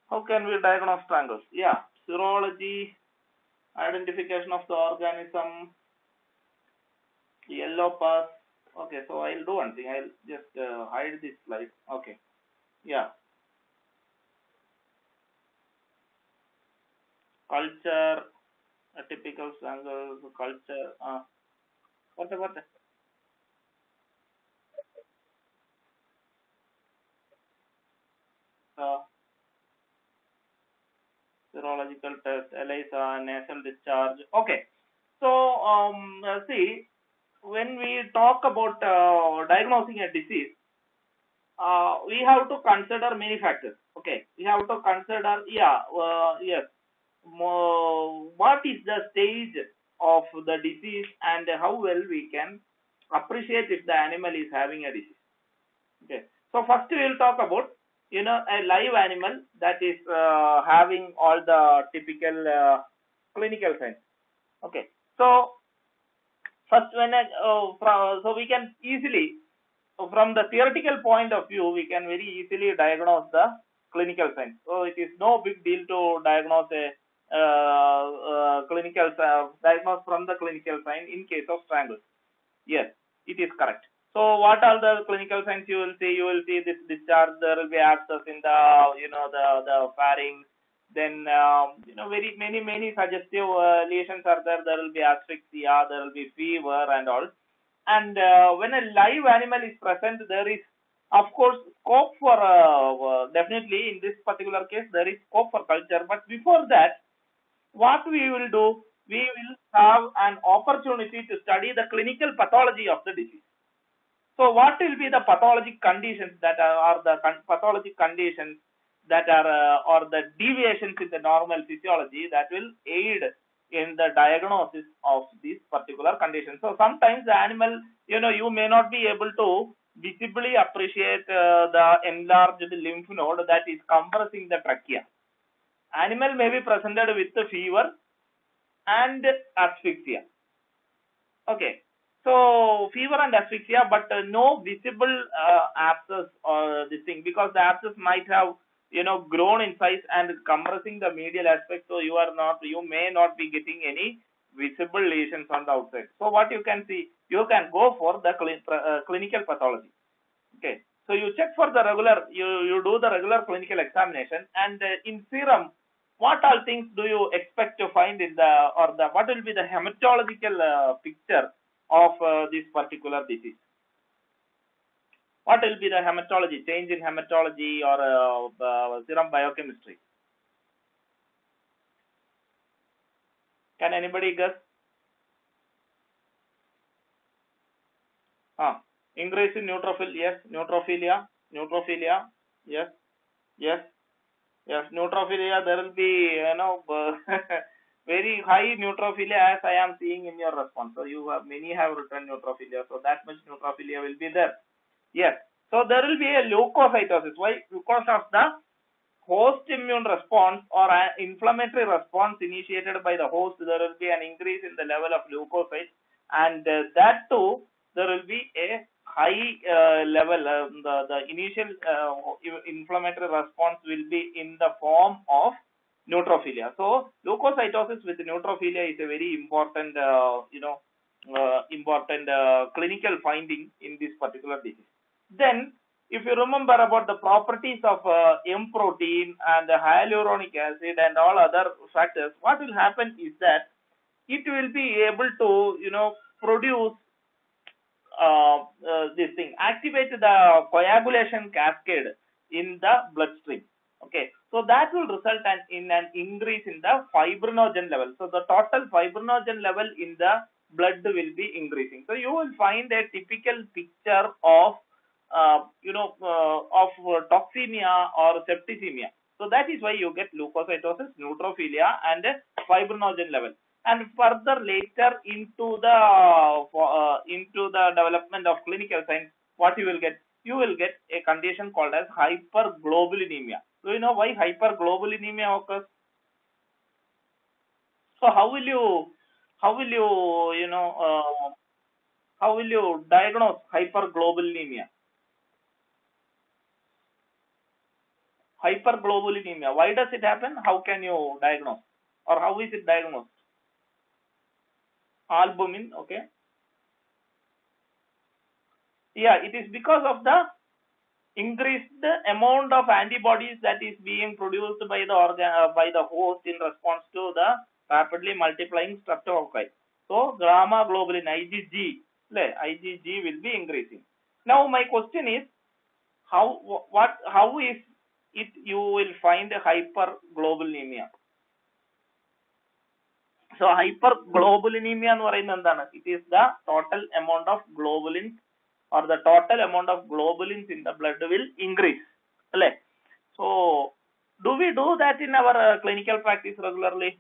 How can we diagnose strangles? Yeah, serology, identification of the organism, yellow pus. Okay, so I'll do one thing. I'll just hide this slide. Okay, yeah, culture, a typical strangle, culture. What? Uh, Serological test, ELISA, nasal discharge. Okay, so see, when we talk about diagnosing a disease, we have to consider many factors. Okay, we have to consider, yeah, yes, what is the stage of the disease and how well we can appreciate if the animal is having a disease. Okay, so first we will talk about a live animal that is having all the typical clinical signs. Okay, so first so we can easily, from the theoretical point of view, we can very easily diagnose the clinical signs. So it is no big deal to diagnose a diagnose from the clinical sign in case of strangle. Yes, it is correct. So what are the clinical signs you will see? You will see this discharge. There will be abscess in the the pharynx. Then very many suggestive lesions are there. There will be asphyxia. There will be fever and all. And when a live animal is present, there is of course scope for definitely in this particular case there is scope for culture. But before that, what we will do, we will have an opportunity to study the clinical pathology of the disease. So what will be the pathologic conditions that are the pathologic conditions that are or the deviations in the normal physiology that will aid in the diagnosis of this particular condition. So sometimes the animal, you may not be able to visibly appreciate the enlarged lymph node that is compressing the trachea. Animal may be presented with the fever and asphyxia. Okay, so fever and asphyxia, but no visible abscess or this thing, because the abscess might have grown in size and compressing the medial aspect. So you may not be getting any visible lesions on the outside. So what you can see, you can go for the clinical pathology. Okay, so you check for the regular, you do the regular clinical examination, and in serum, what all things do you expect to find in the, or the, what will be the hematological picture of this particular disease? What will be the hematology, change in hematology or serum biochemistry? Can anybody guess? Increase in neutrophil, yes. Neutrophilia, yes, yes. Yes, neutrophilia, there will be, very high neutrophilia as I am seeing in your response. So many have written neutrophilia. So that much neutrophilia will be there. Yes. So there will be a leukocytosis. Why? Because of the host immune response or an inflammatory response initiated by the host, there will be an increase in the level of leukocytes, and that too, there will be a high level, the initial inflammatory response will be in the form of neutrophilia. So leukocytosis with neutrophilia is a very important, important clinical finding in this particular disease. Then, if you remember about the properties of M protein and hyaluronic acid and all other factors, what will happen is that it will be able to, produce this thing, activate the coagulation cascade in the bloodstream. Okay, so that will result in an increase in the fibrinogen level. So the total fibrinogen level in the blood will be increasing. So you will find a typical picture of toxemia or septicemia. So that is why you get leukocytosis, neutrophilia, and fibrinogen level. And further later into the development of clinical signs, what you will get? You will get a condition called as hyperglobulinemia. Do you know why hyperglobulinemia occurs? So how will you how will you diagnose hyperglobulinemia? hyperglobulinemia. Why does it happen? How can you diagnose, or how is it diagnosed? Albumin, okay. Yeah, it is because of the increased amount of antibodies that is being produced by the host in response to the rapidly multiplying streptococci. So gamma globulin IgG will be increasing. Now my question is, how is it you will find a hyperglobulinemia? So hyperglobulinemia എന്ന് പറയുന്നത് എന്താണ്? It is the total amount of globulin, or the total amount of globulins in the blood will increase. So do we do that in our clinical practice regularly?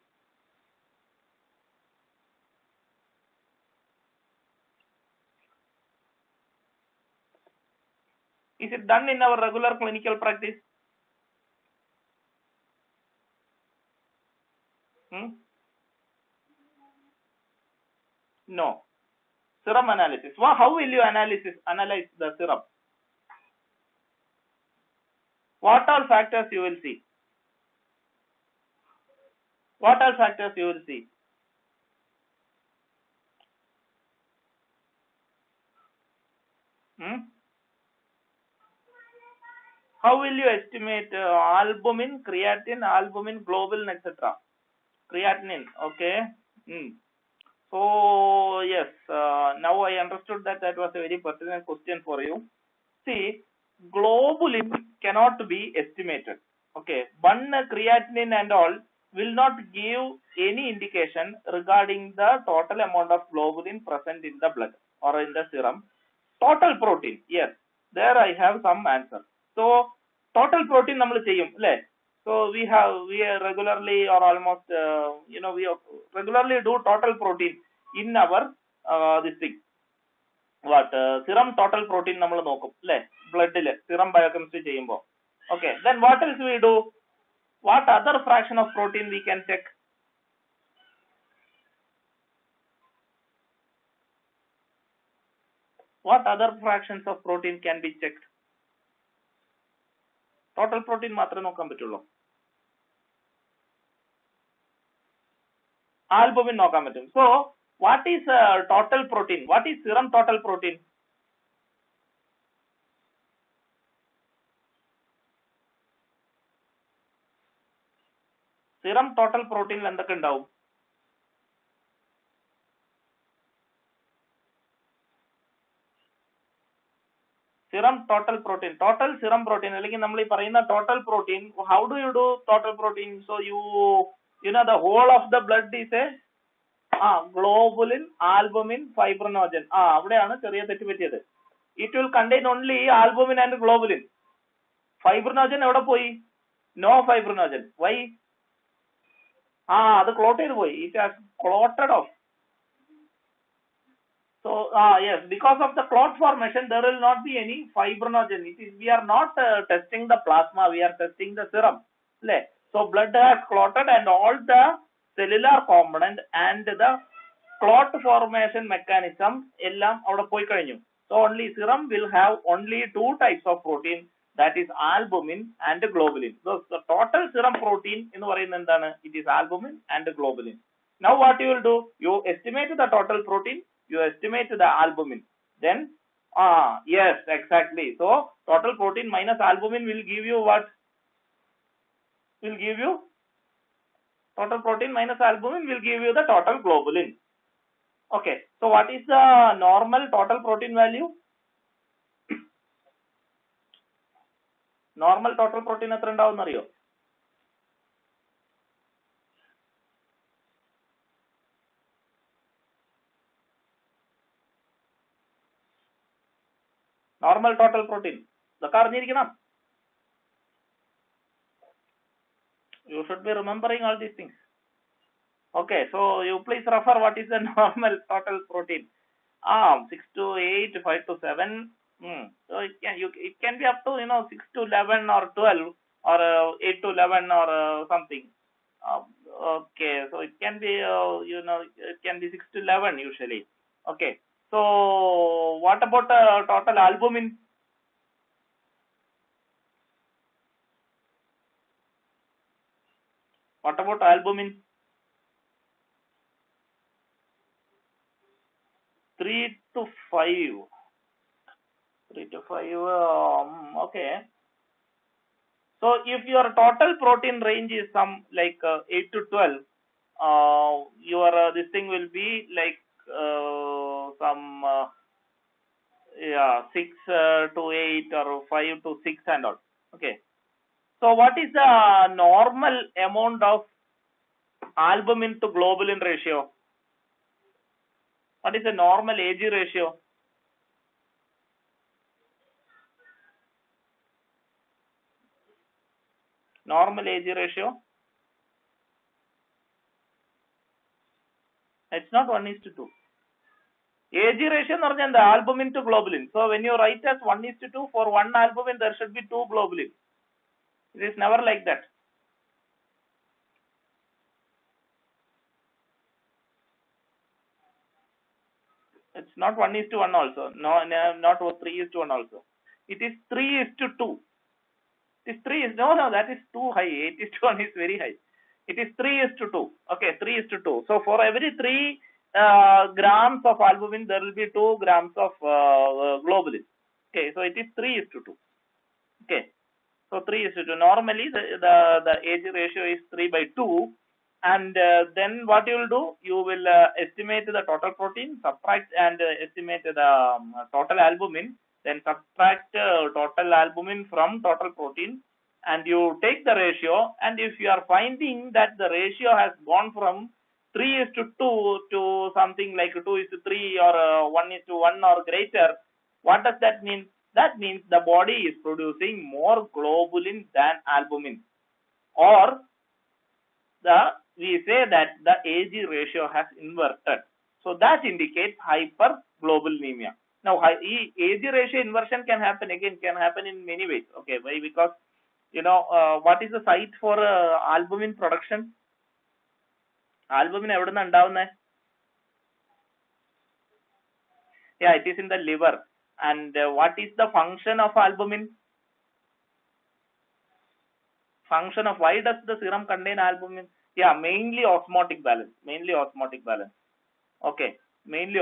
Is it done in our regular clinical practice? No. Serum analysis. How will you analyze the serum? What all factors you will see? What all factors you will see? How will you estimate albumin, creatinine, albumin, globulin, etc.? Creatinine, okay. So yes, now I understood that was a very pertinent question for you. See, globulin cannot be estimated. Okay, one creatinine and all will not give any indication regarding the total amount of globulin present in the blood or in the serum. Total protein, yes, there I have some answer. So total protein nammal cheyum alle. So we regularly, or almost we regularly do total protein in our this thing. What serum total protein nammal nokkum alle, blood il serum biochemistry cheyumbo. Okay, then what else we do? What other fraction of protein we can check? What other fractions of protein can be checked? Total protein മാത്രമേ നോക്കാൻ പറ്റുള്ളൂ. Albumin നോക്കാൻ പറ്റും. So what is total protein? What is serum total protein? Serum total protein എന്തൊക്കെ ഉണ്ടാവും? Serum total protein, total serum protein, അല്ലെങ്കിൽ നമ്മൾ ഈ പറയുന്ന total protein, how do you do total protein? So you know the whole of the blood is a globulin, albumin, fibrinogen. അവിടെയാണ് ചെറിയ തെറ്റ് പറ്റിയത്. It will contain only albumin and globulin. Fibrinogen എവിടെ പോയി? No fibrinogen. Why? അത് clot ചെയ്ത് പോയി. It has clotted off. So yes, because of the clot formation, there will not be any fibrinogen. We are not testing the plasma, we are testing the serum. So blood has clotted, and all the cellular component and the clot formation mechanism ellam avada poi kazhinju. So only serum will have only two types of protein, that is albumin and globulin. So the total serum protein ennu parayunna endana? It is albumin and globulin. Now what you will do? You estimate the total protein, you estimate the albumin, then yes, exactly. So total protein minus albumin will give you what? Will give you total protein minus albumin will give you the total globulin. Okay, so what is the normal total protein value? Normal total protein എത്ര ഉണ്ടാവും അറിയോ? Normal total protein ഇതൊക്കെ അറിഞ്ഞിരിക്കണം. You should be remembering all these things. Okay, so you please refer what is the normal total protein. 6 to 8, 5 to 7. So it can be up to 6 to 11 or 12 or 8 to 11 or something. Okay, so it can be it can be 6 to 11 usually. Okay, so what about total albumin? What about albumin? 3 to 5. 3 to 5. Okay. So if your total protein range is some like 8 to 12, your this thing will be like some 6 to 8 or 5 to 6 and all. Okay. So what is the normal amount of albumin to globulin ratio? What is the normal AG ratio? Normal AG ratio? It's not 1:2. AG ratio is the albumin to globulin. So when you write as 1:2, for one albumin there should be 2 globulin. It is never like that. It's not 1:1 also. No, not 3:1 also. It is 3:2. This 3 is no, that is too high. 8:1 is very high. It is 3:2. Okay, 3:2. So for every 3 grams of albumin, there will be 2 grams of globulin. Okay, so it is 3:2. Okay, so 3:2. Normally the AG ratio is 3/2, and then what you will do? You will estimate the total protein, subtract and estimate the total albumin. Then subtract total albumin from total protein, and you take the ratio. And if you are finding that the ratio has gone from 3:2 to something like 2:3 or 1:1 or greater, what does that mean? That means the body is producing more globulin than albumin, or we say that the AG ratio has inverted. So that indicates hyperglobulinemia. Now, AG ratio inversion can happen in many ways. Okay, why? Because what is the site for albumin production? Albumin evidna undavunne? Yeah, it is in the liver. And what is the function of albumin? Function of why does the serum contain albumin? Yeah, mainly osmotic balance. Okay, mainly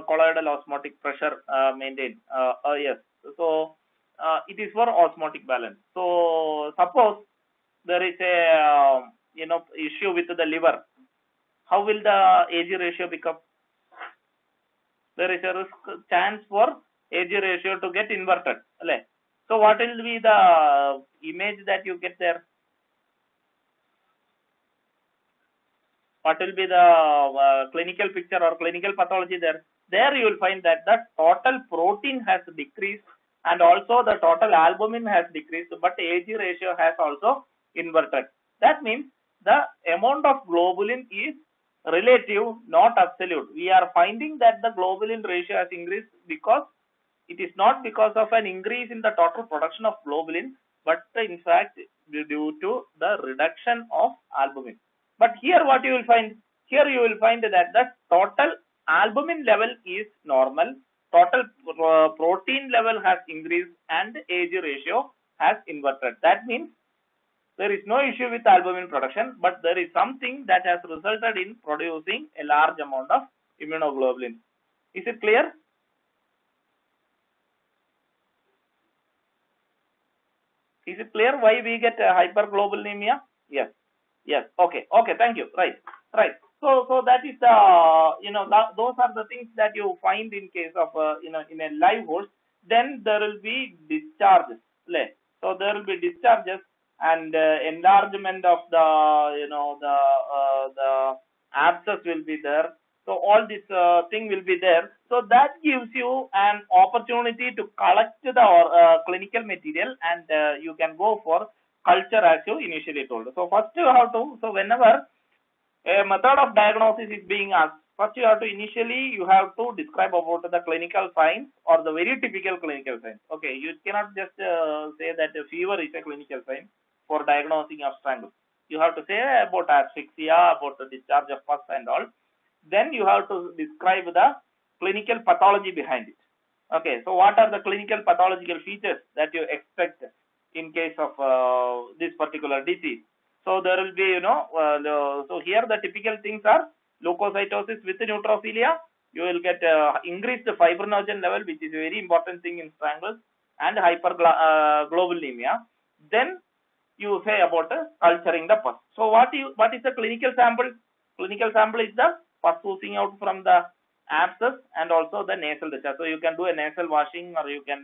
colloidal osmotic pressure maintained. Yes, so it is for osmotic balance. So suppose there is a issue with the liver, how will the AG ratio become? There is a chance for AG ratio to get inverted. So what will be the image that you get there? What will be the clinical picture or clinical pathology there? There you will find that the total protein has decreased and also the total albumin has decreased, but AG ratio has also inverted. That means the amount of globulin is relative, not absolute. We are finding that the globulin ratio has increased because it is not because of an increase in the total production of globulin, but in fact due to the reduction of albumin. But here what you will find? Here you will find that the total albumin level is normal, total protein level has increased, and AG ratio has inverted. That means there is no issue with albumin production, but there is something that has resulted in producing a large amount of immunoglobulin. Is it clear? Is it clear why we get hyperglobulinemia? Yes. Yes. Okay. Thank you. Right. So that is the those are the things that you find in case of in a live host. Then there will be discharges. So there will be discharges and enlargement of the abscess will be there. So all this thing will be there. So that gives you an opportunity to collect the clinical material, and you can go for culture as you initially told. So first you have to, so whenever a method of diagnosis is being asked, first you have to describe about the clinical signs or the very typical clinical signs. Okay, you cannot just say that a fever is a clinical sign for diagnosing of strangle. You have to say about asphyxia, about the discharge of pus and all. Then you have to describe the clinical pathology behind it. Okay, so what are the clinical pathological features that you expect in case of this particular disease? So there will be, so here the typical things are leukocytosis with neutrophilia. You will get increased fibrinogen level, which is a very important thing in strangles, and hyperglobulinemia. Then you say about culturing the pus. So what is the clinical sample? Clinical sample is the pus oozing out from the abscess and also the nasal discharge. So you can do a nasal washing, or you can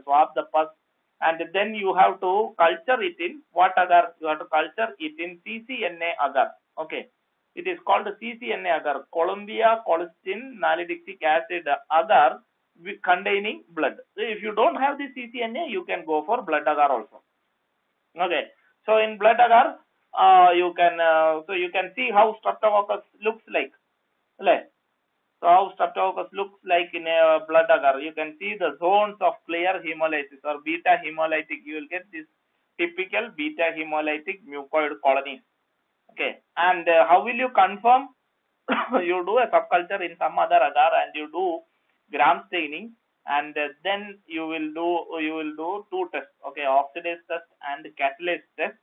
swab the pus, and then you have to culture it in what agar? You have to culture it in CCNA agar. Okay, it is called CCNA agar, Columbia colistin nalidixic acid agar containing blood. So if you don't have the CCNA, you can go for blood agar also. Okay, so in blood agar, you can see how streptococcus looks like. So how streptococcus looks like in a blood agar. You can see the zones of clear hemolysis or beta hemolytic. You will get this typical beta hemolytic mucoid colonies. Okay, and how will you confirm? You do a subculture in some other agar and you do gram staining, and then you will do two tests. Okay, oxidase test and catalase test,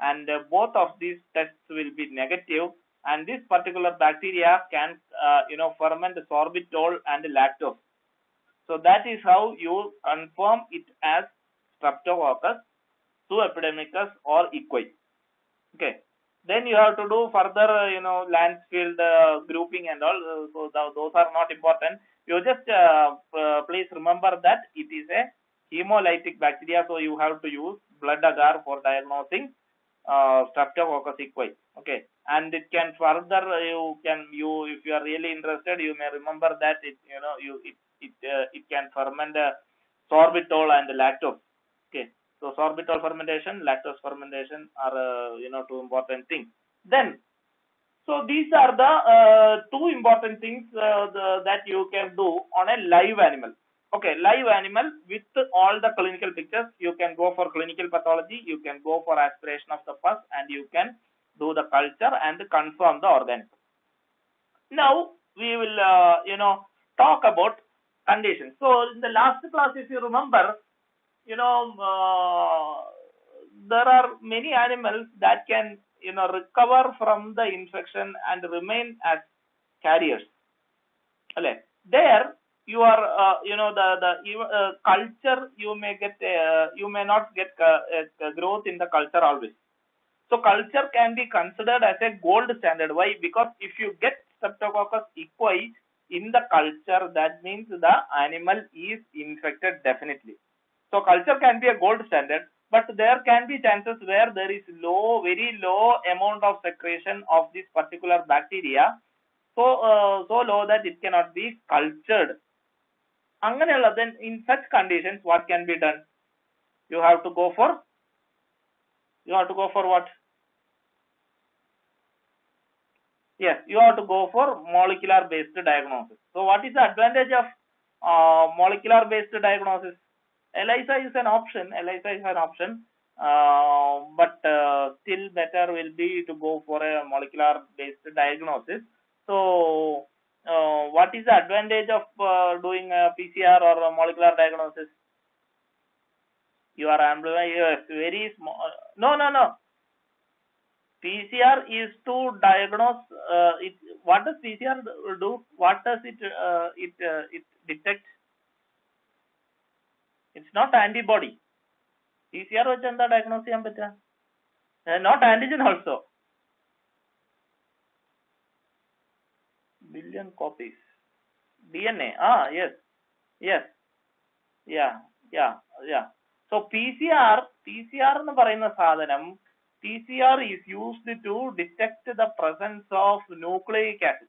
and both of these tests will be negative, and this particular bacteria can ferment sorbitol and lactose. So that is how you confirm it as Streptococcus pseudoepidemicus or equi. Okay, then you have to do further Lancefield grouping and all. So those are not important. You just please remember that it is a hemolytic bacteria, so you have to use blood agar for diagnosing Streptococcus equi. Okay, and it can further if you are really interested, you may remember that it can ferment sorbitol and lactose. Okay, so sorbitol fermentation, lactose fermentation are two important things. Then, so these are the two important things that you can do on a live animal. Okay, live animal with all the clinical pictures. You can go for clinical pathology, you can go for aspiration of the pus, and you can do the culture and confirm the organism. Now we will talk about conditions. So in the last class, if you remember, there are many animals that can recover from the infection and remain as carriers. Okay, there you are the culture you may get you may not get growth in the culture always. So culture can be considered as a gold standard. Why? Because if you get Streptococcus equi in the culture, that means the animal is infected definitely. So culture can be a gold standard, but there can be chances where there is very low amount of secretion of this particular bacteria, so low that it cannot be cultured. Then in such conditions, what can be done? You have to go for what? Yes, you have to go for molecular based diagnosis. So what is the advantage of molecular based diagnosis? ELISA is an option. But still better will be to go for a molecular based diagnosis. So what is the advantage of doing a PCR or a molecular diagnosis? You are yes, very small. No. PCR is to diagnose. What does PCR do? What does it detect? It's not antibody. PCR വെച്ച് എന്താ diagnose ചെയ്യാൻ പറ്റുക? Not antigen also. Billion copies. DNA. Yes. Yeah. So PCR എന്ന് പറയുന്ന സാധനം, PCR is used to detect the presence of nucleic acid.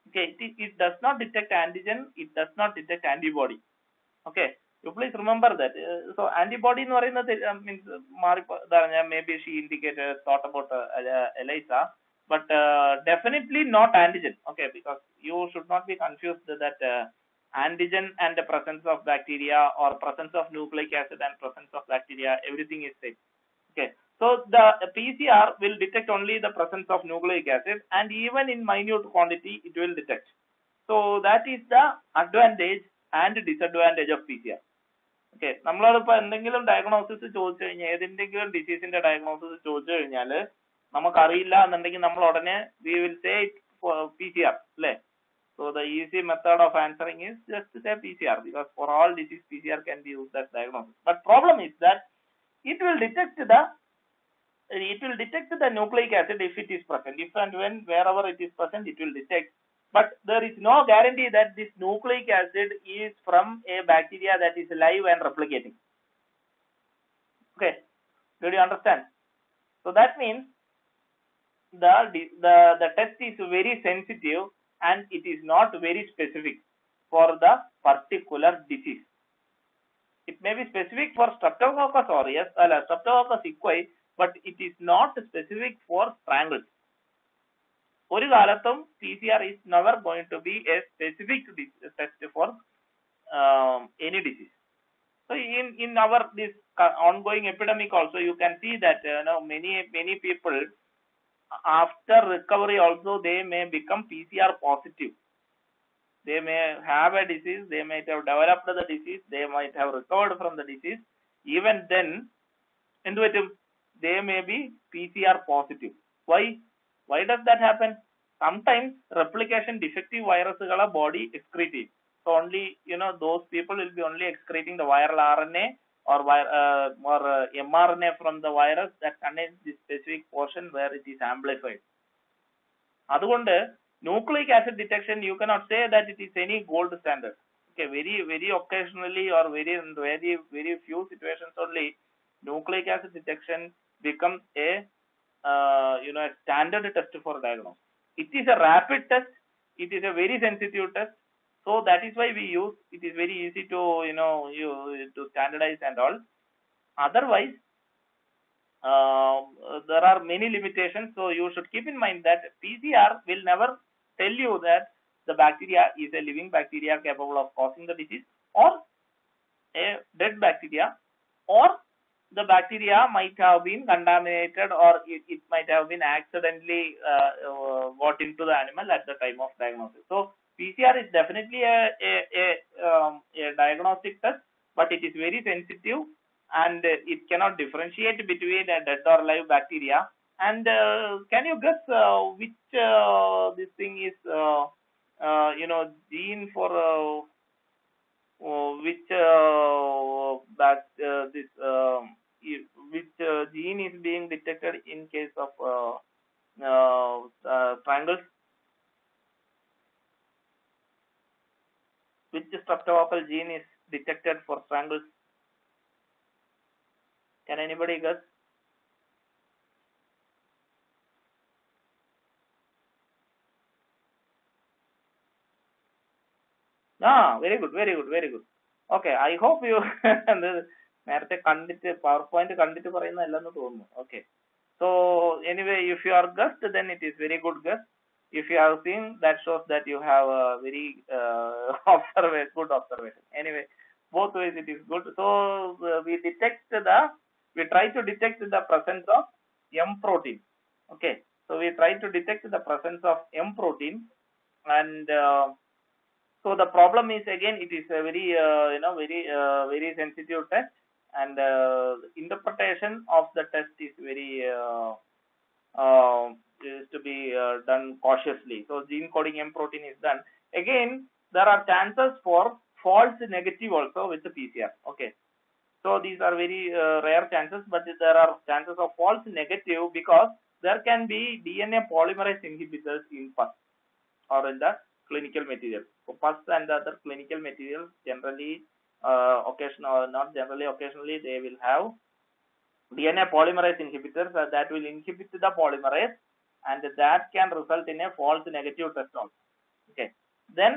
Okay, it does not detect antigen, it does not detect antibody. Okay, you please remember that. So antibody nu parayunnathu means maybe she indicated thought about ELISA, but definitely not antigen. Okay, because you should not be confused that antigen and the presence of bacteria or presence of nucleic acid and presence of bacteria, everything is same. Okay, so the PCR will detect only the presence of nucleic acid, and even in minute quantity it will detect. So that is the advantage and disadvantage of PCR. Okay, നമ്മളതിപ്പോ എന്തെങ്കിലും diagnosis ചോദിച്ചു കഴിഞ്ഞാൽ, ഏതെങ്കിലും ഡിസീസിന്റെ diagnosis ചോദിച്ചു കഴിഞ്ഞാൽ നമുക്കറിയില്ല എന്നുണ്ടെങ്കിൽ നമ്മൾ ഉടനെ വി വിൽ സേ PCR, അല്ലേ? So the easy method of answering is just to say PCR, because for all disease PCR can be used as diagnosis. But problem is that it will detect the nucleic acid if it is present. If and when wherever it is present, it will detect. But there is no guarantee that this nucleic acid is from a bacteria that is live and replicating. Okay, do you understand? So that means the test is very sensitive and it is not very specific for the particular disease. It may be specific for Streptococcus aureus, Streptococcus equi, but it is not specific for strangles. ഒരു കാലത്തും PCR is never going to be a specific test for any disease. So in our this ongoing epidemic also, you can see that many people after recovery also they may become PCR positive. They may have a disease, they might have developed the disease, they might have recovered from the disease. Even then, they may be PCR positive. Why does that happen? Sometimes replication defective viruses body excrete. So only those people will be only excreting the viral RNA or mRNA from the virus that contains this specific portion where it is amplified. അതുകൊണ്ട് nucleic acid detection, you cannot say that it is any gold standard. Okay, very occasionally or very few situations only nucleic acid detection becomes a a standard test for diagnosis. It is a rapid test, it is a very sensitive test, so that is why we use it. Is very easy to to standardize and all. Otherwise there are many limitations, so you should keep in mind that PCR will never tell you that the bacteria is a living bacteria capable of causing the disease or a dead bacteria, or the bacteria might have been contaminated or it might have been accidentally got into the animal at the time of diagnosis. So PCR is definitely a diagnostic test, but it is very sensitive and it cannot differentiate between a dead or live bacteria. And can you guess which this thing is gene for which which gene is being detected in case of strangles? Which streptococcal gene is detected for strangles? Can anybody guess? Very good. Okay, I hope you നേരത്തെ കണ്ടിട്ട് power point കണ്ടിട്ട് പറയുന്നതല്ലെന്ന് തോന്നുന്നു. Okay, so anyway, if you are guessed, then it is very good guess. If you have seen, that shows that you have a very good observation. Anyway, both ways it is good. So we try to detect the presence of M protein. Okay, so we try to detect the presence of M protein, and so the problem is, again, it is a very very sensitive test, and interpretation of the test is very is to be done cautiously. So gene coding M protein is done. Again, there are chances for false negative also with the PCR. Okay, so these are very rare chances, but there are chances of false negative because there can be DNA polymerase inhibitors in pus or in the clinical material. So pus and the other clinical materials generally occasionally they will have DNA polymerase inhibitors that will inhibit the polymerase, and that can result in a false negative test also. Okay, then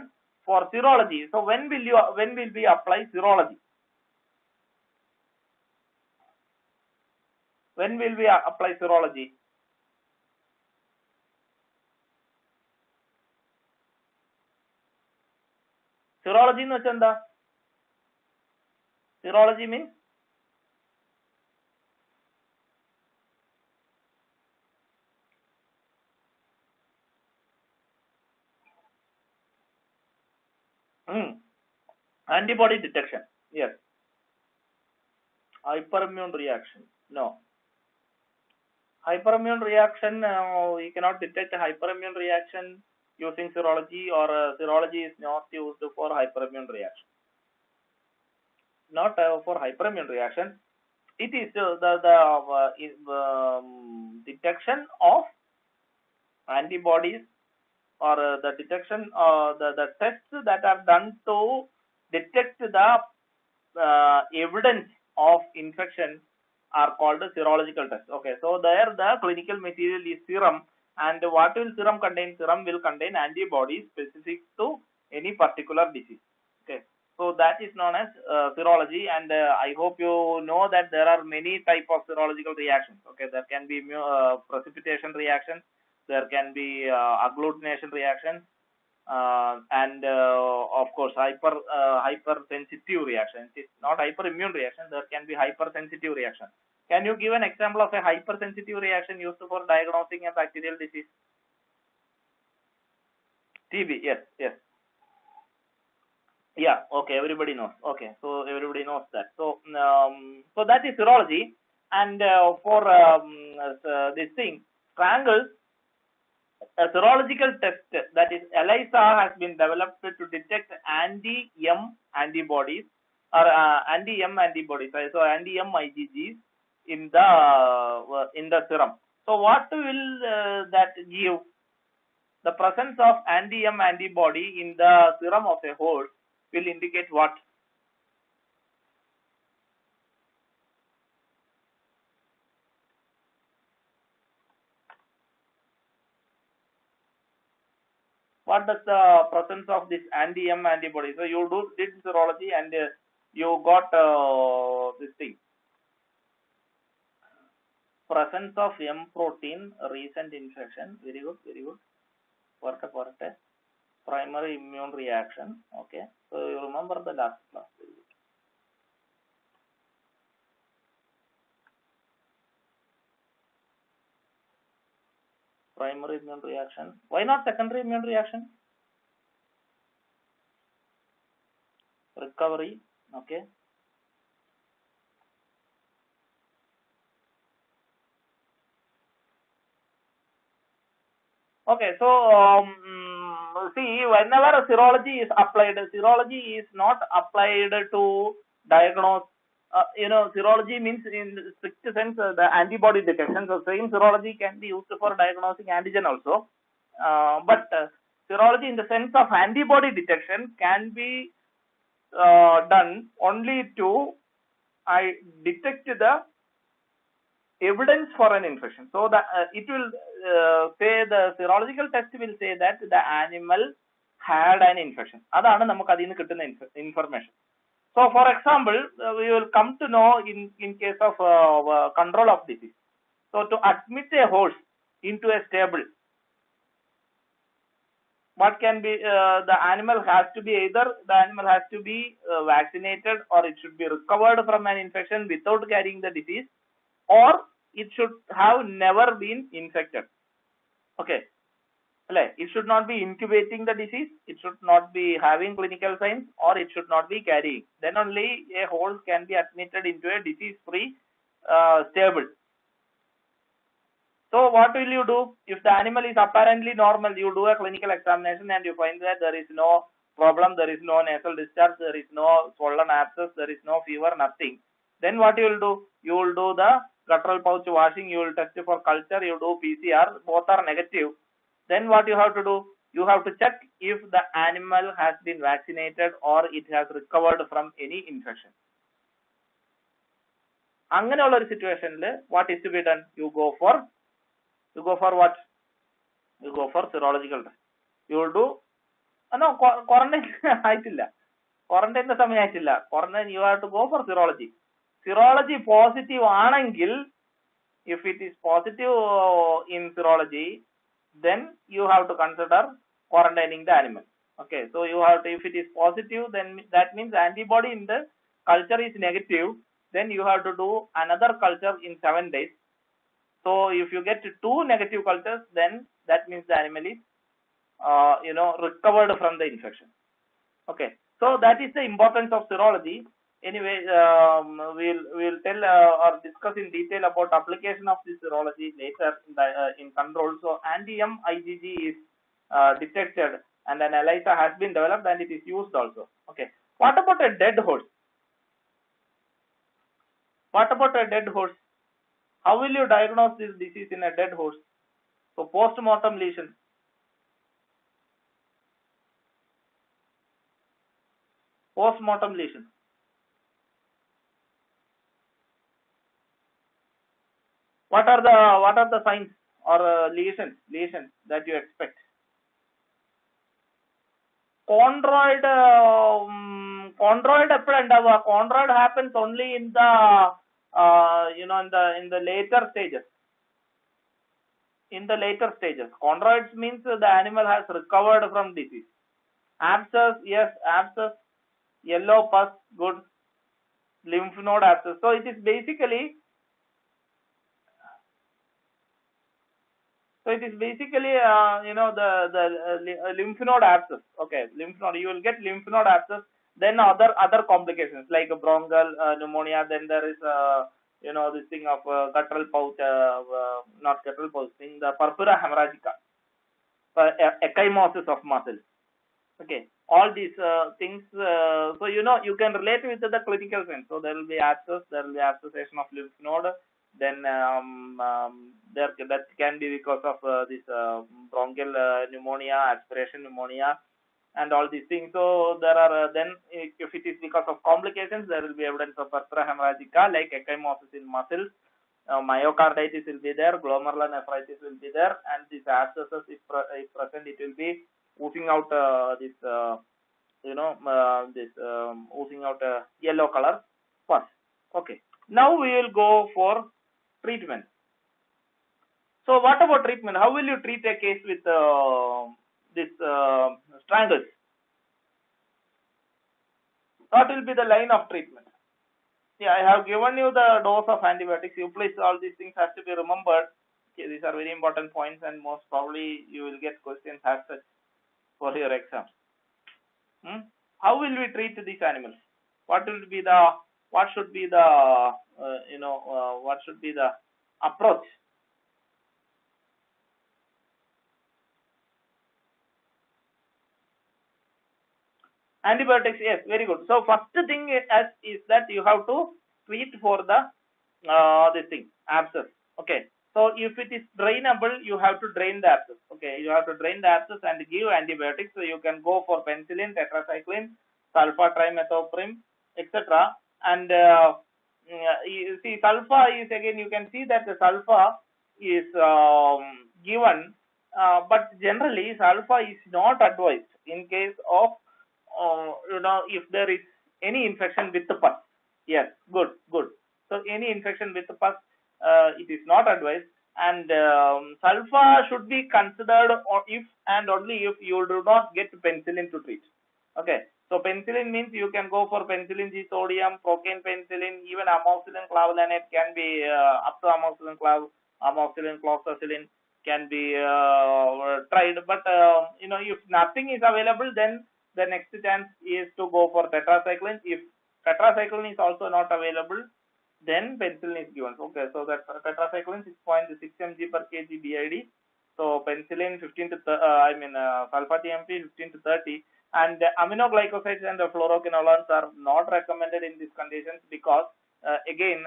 for serology, so when will we apply serology? When will we apply serology? Serology എന്ന് വെച്ചാൽ എന്താ? Serology means antibody detection. Yes. Hyperimmune reaction. No. Hyperimmune reaction, we cannot detect a hyperimmune reaction using serology, or serology is not used for hyperimmune reaction. Not for hyperimmune reaction. It is the detection of antibodies, or the detection, the tests that are done to detect the evidence of infection are called serological tests. Okay, so there the clinical material is serum, and what will serum contain? Serum will contain antibodies specific to any particular disease. Okay, so that is known as serology, and I hope you know that there are many type of serological reactions. Okay, there can be precipitation reaction, there can be agglutination reaction, and of course hypersensitive reaction. It's not hyperimmune reaction, there can be hypersensitive reaction. Can you give an example of a hypersensitive reaction used for diagnosing a bacterial disease? TB, yes, yes. Yeah, okay, everybody knows. Okay, so everybody knows that. So, so that is serology, and for this thing, strangles, a serological test, that is ELISA, has been developed to detect anti-M antibodies, or anti-M antibodies, so anti-M IgGs in the serum. So what will that give? The presence of anti-M antibody in the serum of a host will indicate what? What does the presence of this anti-M antibody? So you did serology and you got this thing. Presence of M protein, recent infection. Very good, very good. Porta. Primary immune reaction. Okay. So you remember the last class. Very good. Primary immune reaction. Why not secondary immune reaction? Recovery. Okay. Okay, so see, whenever serology is applied, serology is not applied to diagnose. Serology means in strict sense the antibody detection. So same serology can be used for diagnosing antigen also, but serology in the sense of antibody detection can be done only to detect the evidence for an infection. So the it will say, the serological test will say that the animal had an infection. Adana namakku adinu kittunna information. So for example, we will come to know in case of control of disease. So to admit a horse into a stable, what can be the animal has to be either vaccinated, or it should be recovered from an infection without carrying the disease, or it should have never been infected. Okay, it should not be incubating the disease, it should not be having clinical signs, or it should not be carrying. Then only a horse can be admitted into a disease-free stable. So what will you do? If the animal is apparently normal, you do a clinical examination and you find that there is no problem, there is no nasal discharge, there is no swollen abscess, there is no fever, nothing. Then what you will do? You will do the guttural pouch washing, you will test for culture, you do PCR, both are negative. Then what you have to do? You have to check if the animal has been vaccinated or it has recovered from any infection. അങ്ങനെയുള്ള ഒരു സിറ്റുവേഷനിൽ what is to be done? You go for what? You go for serological test. You will do no quarantine ആയിട്ടില്ല. Quarantine സമയം ആയിട്ടില്ല. Quarantine you have to go for serology. Serology positive ആണെങ്കിൽ, if it is positive in serology, then you have to consider quarantining the animal. Okay, so you have to, if it is positive, then that means antibody in the culture is negative, then you have to do another culture in 7 days. So if you get 2 negative cultures, then that means the animal is recovered from the infection. Okay, so that is the importance of serology. Anyway, we'll tell or discuss in detail about application of this serology later in control. So anti-M IgG is detected, and an ELISA has been developed and it is used also. Okay. What about a dead horse? What about a dead horse? How will you diagnose this disease in a dead horse? So post-mortem lesion. Post-mortem lesion. What are the signs or lesions that you expect? Chondroid chondroid chondroid happens only in the in the later stages. In the later stages, chondroids means the animal has recovered from disease. Abscess, yes, abscess, yellow pus, good. Lymph node abscess. So it is basically the lymph node abscess. Okay, lymph node. You will get lymph node abscess. Then other complications like bronchial pneumonia. Then there is this thing of guttural pouch, not guttural pouch thing, the purpura hemorrhagica, ecchymosis of muscle. Okay, all these things. So you can relate with the clinical sense. So there will be abscess, there will be abscessation of lymph node. Then there that can be because of this bronchial pneumonia, aspiration pneumonia, and all these things. So there are then if it is because of complications, there will be evidence of purpura hemorrhagica like ecchymosis in muscles. Myocarditis will be there, glomerular nephritis will be there, and this abscesses if present, it will be oozing out this oozing out yellow color pus. Okay, now we will go for treatment. So what about treatment? How will you treat a case with this strangles? What will be the line of treatment? Yeah, I have given you the dose of antibiotics. You please, all these things have to be remembered. Okay, these are very important points, and most probably you will get questions as such for your exams. How will we treat these animals? What should be the what should be the approach? Antibiotics, yes, very good. So first thing is that you have to treat for the this thing abscess. Okay. So if it is drainable, you have to drain the abscess. Okay, you have to drain the abscess and give antibiotics. So you can go for penicillin, tetracycline, sulfa trimethoprim, etc. And you see, sulfa is again, you can see that the sulfa is given, but generally sulfa is not advised in case of if there is any infection with the pus. Yes, good. So any infection with the pus, it is not advised, and sulfa should be considered if and only if you do not get penicillin to treat. Okay, so penicillin means you can go for penicillin G sodium, procaine penicillin, even amoxicillin clavulanate can be up to amoxicillin cloxacillin can be tried, but if nothing is available, then the next chance is to go for tetracycline. If tetracycline is also not available, then penicillin is given. Okay, so that tetracycline 6.6 mg per kg BID. So penicillin 15 to sulfa TMP 15 to 30, and aminoglycosides and the fluoroquinolones are not recommended in these conditions because again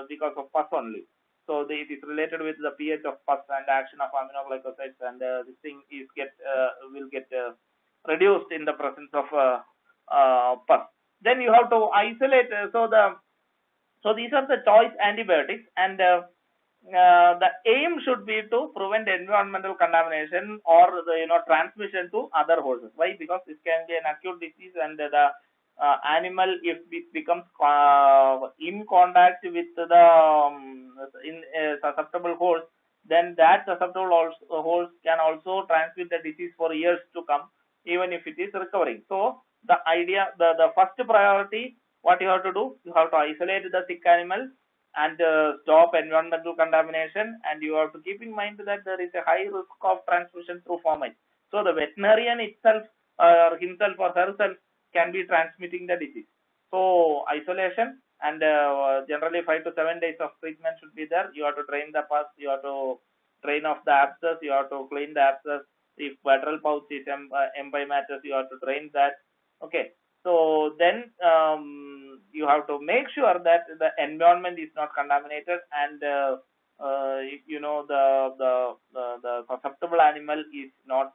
because of pus only. So it is related with the pH of pus and action of aminoglycosides, and this thing will get reduced in the presence of pus. Then you have to isolate. So these are the choice antibiotics, and the aim should be to prevent environmental contamination or the transmission to other horses. Why? Because this can be an acute disease, and the animal, if it becomes in contact with the susceptible horse, then that susceptible horse can also transmit the disease for years to come, even if it is recovering. So the idea, the first priority, what you have to do, you have to isolate the sick animal and stop environmental contamination, and you have to keep in mind that there is a high risk of transmission through fomite. So the veterinarian itself, himself or herself, can be transmitting the disease. So isolation and generally 5 to 7 days of treatment should be there. You have to drain the pus, you have to drain off the abscess, you have to clean the abscess. If lateral pouch is empyematous, you have to drain that. Okay. So then you have to make sure that the environment is not contaminated, and the susceptible animal is not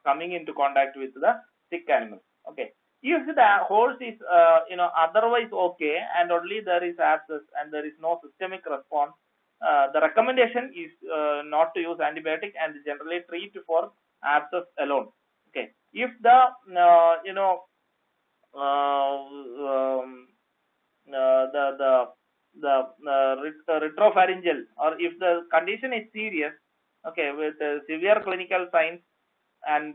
coming into contact with the sick animal. Okay. If the horse is otherwise okay, and only there is abscess and there is no systemic response, the recommendation is not to use antibiotic and generally treat for abscess alone. Okay. If the retropharyngeal, or if the condition is serious, okay, with severe clinical signs, and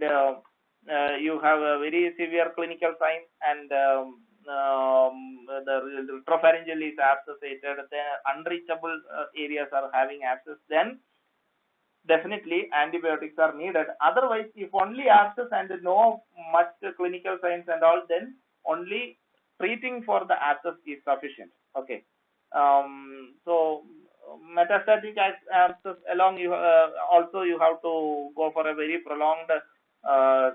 you have a very severe clinical signs, and the retropharyngeal is abscessated, the unreachable areas are having abscess, then definitely antibiotics are needed. Otherwise, if only abscess and no much clinical signs and all, then only treating for the abscess is sufficient. Okay. So metastatic abscess along, you also you have to go for a very prolonged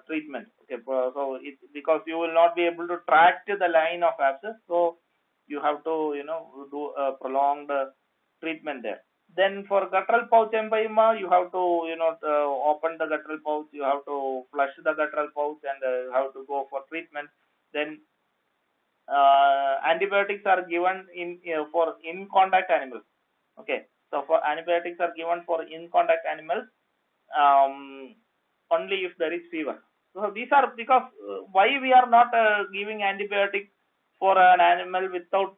treatment. Okay. So because you will not be able to track the line of abscess, so you have to do a prolonged treatment there. Then for guttural pouch empyema, you have to open the guttural pouch, you have to flush the guttural pouch, and you have to go for treatment. Then antibiotics are given for in contact animals. Okay, so for antibiotics are given for in contact animals only if there is fever. So these are because why we are not giving antibiotics for an animal without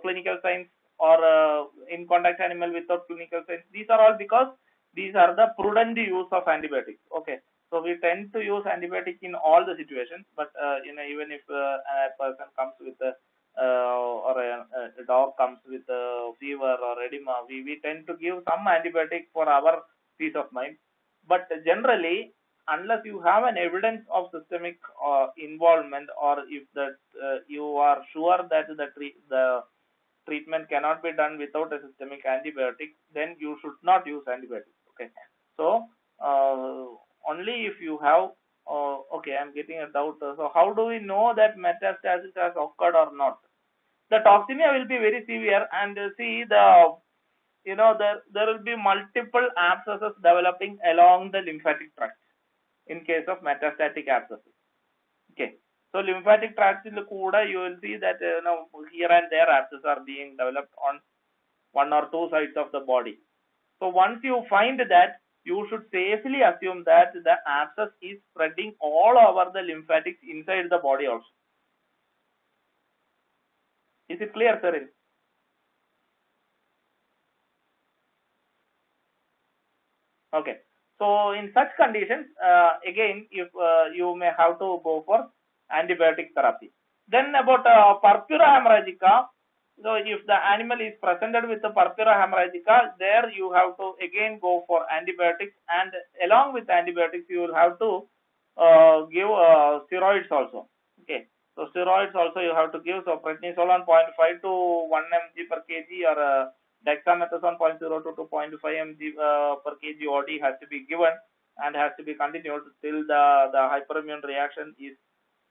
clinical signs, or in contact animal without clinical signs. These are all because these are the prudent use of antibiotics. Okay, so we tend to use antibiotics in all the situations, but even if a person comes with or a dog comes with fever or edema, we tend to give some antibiotic for our peace of mind. But generally, unless you have an evidence of systemic involvement, or if that you are sure that the treatment cannot be done without a systemic antibiotic, then you should not use antibiotics. Okay, so only if you have okay, I'm getting a doubt. So how do we know that metastasis has occurred or not? The toxemia will be very severe, and see there will be multiple abscesses developing along the lymphatic tract in case of metastatic abscesses. Okay, so lymphatic tract in the kuda, you will see that here and there abscesses are being developed on one or two sides of the body. So once you find that, you should safely assume that the abscess is spreading all over the lymphatics inside the body also. Is it clear, sir? Okay. So in such conditions, again, if you may have to go for antibiotic therapy. Then about purpura hemorrhagica. So if the animal is presented with the purpura hemorrhagica, there you have to again go for antibiotics, and along with antibiotics, you will have to give steroids also. Okay. So steroids also you have to give. So prednisolone 0.5 to 1 mg per kg, or dexamethasone 0.02 to 2.5 mg per kg OD has to be given and has to be continued till the hyperimmune reaction is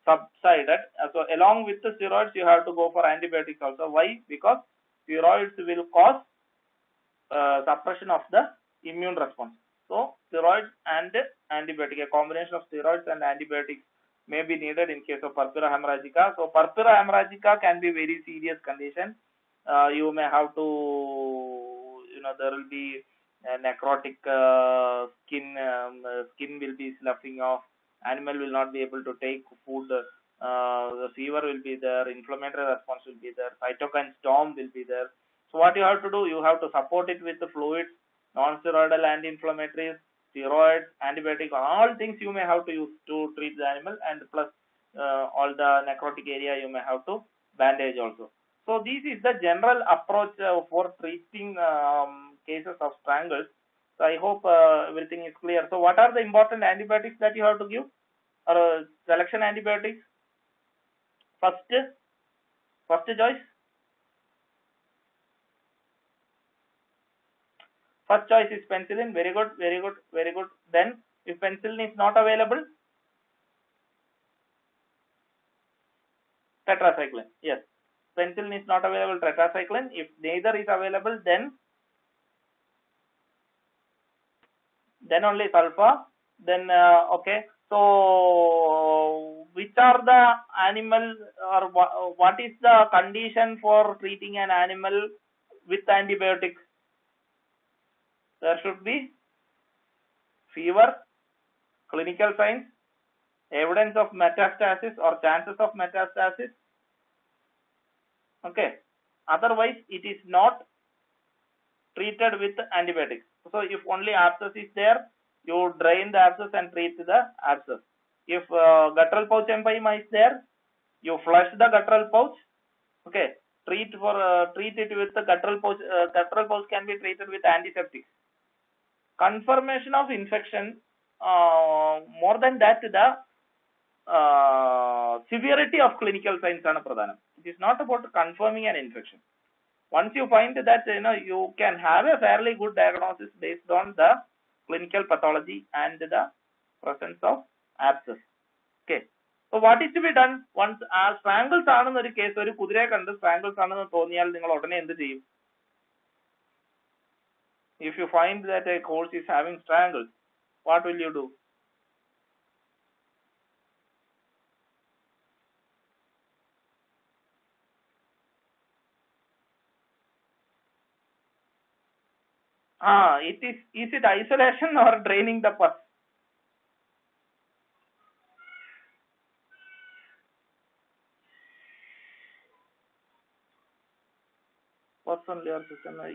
subsided. So along with the steroids, you have to go for antibiotics also. Why? Because steroids will cause suppression of the immune response. So steroids and antibiotic, a combination of steroids and antibiotics may be needed in case of purpura hemorrhagica. So purpura hemorrhagica can be very serious condition. You may have to, there will be necrotic skin, skin will be sloughing off, animal will not be able to take food, the fever will be there, inflammatory response will be there, cytokine storm will be there. So what you have to do, you have to support it with the fluids, non-steroidal anti-inflammatories, steroids, antibiotic, all things you may have to use to treat the animal, and plus all the necrotic area you may have to bandage also. So this is the general approach for treating cases of strangles. So I hope everything is clear. So what are the important antibiotics that you have to give, or selection antibiotics? First choice. First choice is penicillin. Very good, very good, very good. Then, if penicillin is not available, tetracycline. Yes, penicillin is not available. Tetracycline. If neither is available, then only sulfa. Then okay. So, which are the animal, or what is the condition for treating an animal with antibiotics? There should be fever, clinical signs, evidence of metastasis or chances of metastasis. Okay. Otherwise, it is not treated with antibiotics. So, if only abscess is there, you drain the abscess and treat the abscess. If guttural pouch empyema is there, you flush the guttural pouch. Okay. Treat it with the guttural pouch. Guttural pouch can be treated with antiseptics. Confirmation of infection, more than that, the severity of clinical signs are pradhanam. It is not about confirming an infection. Once you find that you can have a fairly good diagnosis based on the clinical pathology and the presence of abscess. Okay. So what is to be done once strangles ആണെന്ന് ഒരു case, ഒരു കുതിരയെ കണ്ട് strangles ആണെന്ന് തോന്നിയാൽ നിങ്ങൾ ഉടനെ എന്ത് ചെയ്യും? If you find that a horse is having strangles, what will you do? Is it isolation or draining the pus?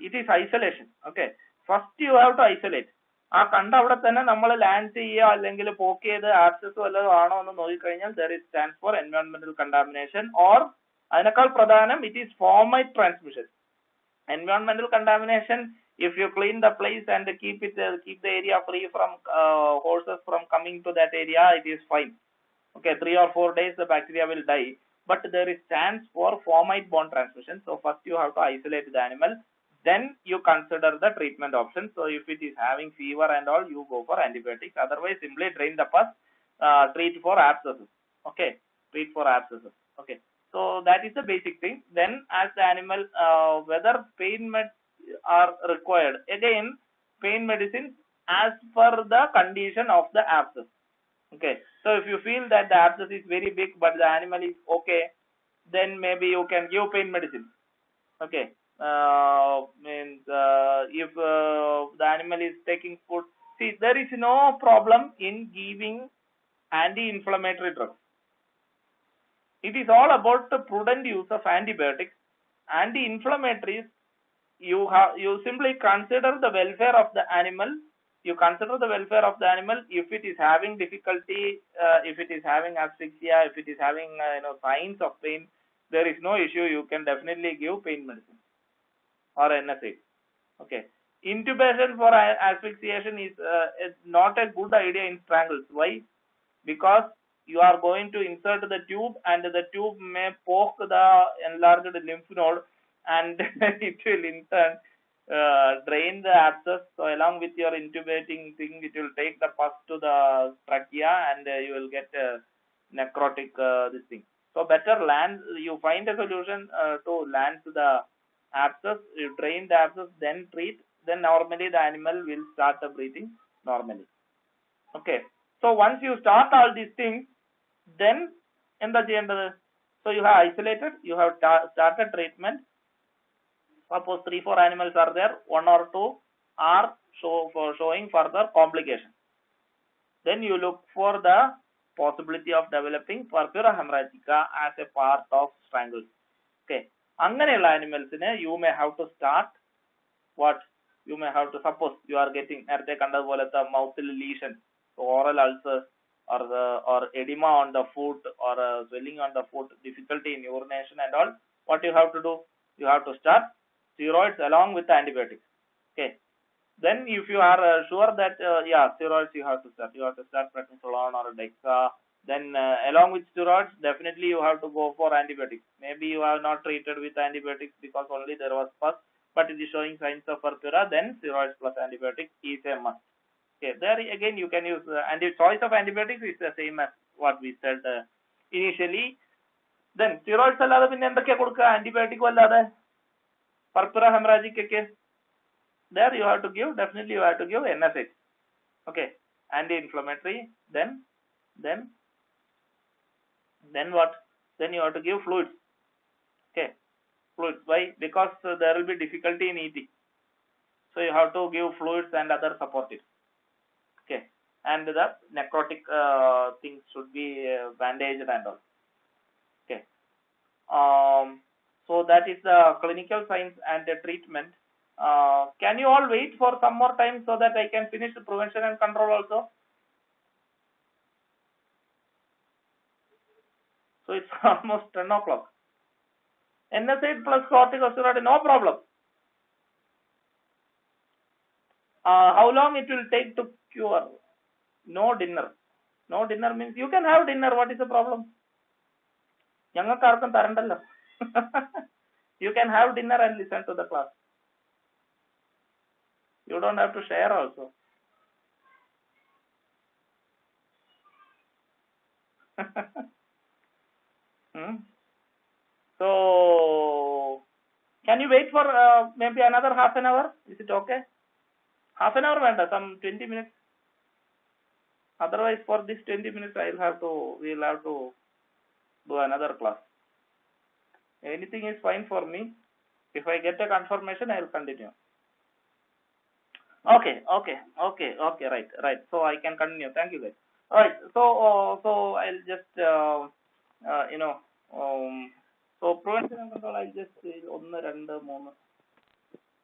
It is isolation. Okay. First you have to isolate. ആ കണ്ട അവിടെ തന്നെ നമ്മൾ ലാൻഡ് ചെയ്യുക അല്ലെങ്കിൽ പോക്ക് ചെയ്ത് ആക്സസ് വല്ലതും ആണോ എന്ന് നോക്കിക്കഴിഞ്ഞാൽ there is chance for environmental contamination, or അതിനേക്കാൾ പ്രധാനം it is fomite transmission. Environmental contamination, if you clean the place and keep the area free from horses from coming to that area, it is fine. Okay, 3 or 4 days the bacteria will die, but there is chance for fomite borne transmission. So first you have to isolate the animal, then you consider the treatment options. So if it is having fever and all, you go for antibiotics. Otherwise, simply drain the pus, treat for abscesses. Okay, treat for abscesses. Okay, so that is the basic thing. Then as the animal, whether pain meds are required, again pain medicine as per the condition of the abscess. Okay, so if you feel that the abscess is very big but the animal is okay, then maybe you can give pain medicine. Okay, means if the animal is taking food, see, there is no problem in giving anti-inflammatory drugs. It is all about the prudent use of antibiotics. Anti-inflammatories, you simply consider the welfare of the animal. You consider the welfare of the animal. If it is having difficulty, if it is having asphyxia, if it is having signs of pain, there is no issue. You can definitely give pain medicine or NSAID. Okay. Intubation for asphyxiation is not a good idea in strangles. Why? Because you are going to insert the tube and the tube may poke the enlarged lymph node and it will in turn drain the abscess. So along with your intubating thing, it will take the pus to the trachea and you will get necrotic this thing. So better you find a solution to lance the abscess, you drain the abscess, then treat, then normally the animal will start breathing normally. Okay. So once you start all these things, then so you have isolated, you have started treatment. Suppose 3-4 animals are there, 1 or 2 are showing further complications. Then you look for the possibility of developing purpura hemorrhagica as a part of strangles. Okay. അങ്ങനെയുള്ള animalsine you may have to start what? You may have to, suppose you are getting നേരത്തെ കണ്ടതുപോലത്തെ mouthil lesion, oral ulcers, or edema on the foot, or swelling on the foot, difficulty in urination and all. What you have to do? You have to start steroids along with antibiotics. Okay. Then if you are sure that steroids you have to start prednisolone or Dexa Then along with steroids, definitely you have to go for antibiotics. Maybe you are not treated with antibiotics because only there was pus, but it is showing signs of purpura, then steroids plus antibiotics is a must. Okay, there again you can use and the choice of antibiotics is the same as what we said initially. Then steroids allade pinne endokya kodukka antibiotic allade purpura hemorrhagic ഒക്കെ there you have to give, definitely you have to give NSAIDs. Okay, anti-inflammatory. Then what? Then you have to give fluids. Okay, fluids. Why? Because there will be difficulty in eating, so you have to give fluids and other supportives. Okay, and the necrotic things should be bandaged and all. Okay, so that is the clinical signs and the treatment. Can you all wait for some more time so that I can finish the prevention and control also? So it's almost 10 o'clock. NSAID plus corticosteroid, no problem. How long it will take to cure? No dinner. No dinner means you can have dinner. What is the problem? ഞങ്ങൾക്ക് ആർക്കും തരണ്ടല്ലോ. You can have dinner and listen to the class. You don't have to share also. So can you wait for maybe another half an hour? Is it okay? Half an hour venda, some 20 minutes. Otherwise for this 20 minutes we'll have to do another class. Anything is fine for me. If I get a confirmation, I will continue. Okay, right. So I can continue. Thank you guys. Alright, so I'll just so prevention and control, I'll just say 1, 2, 3.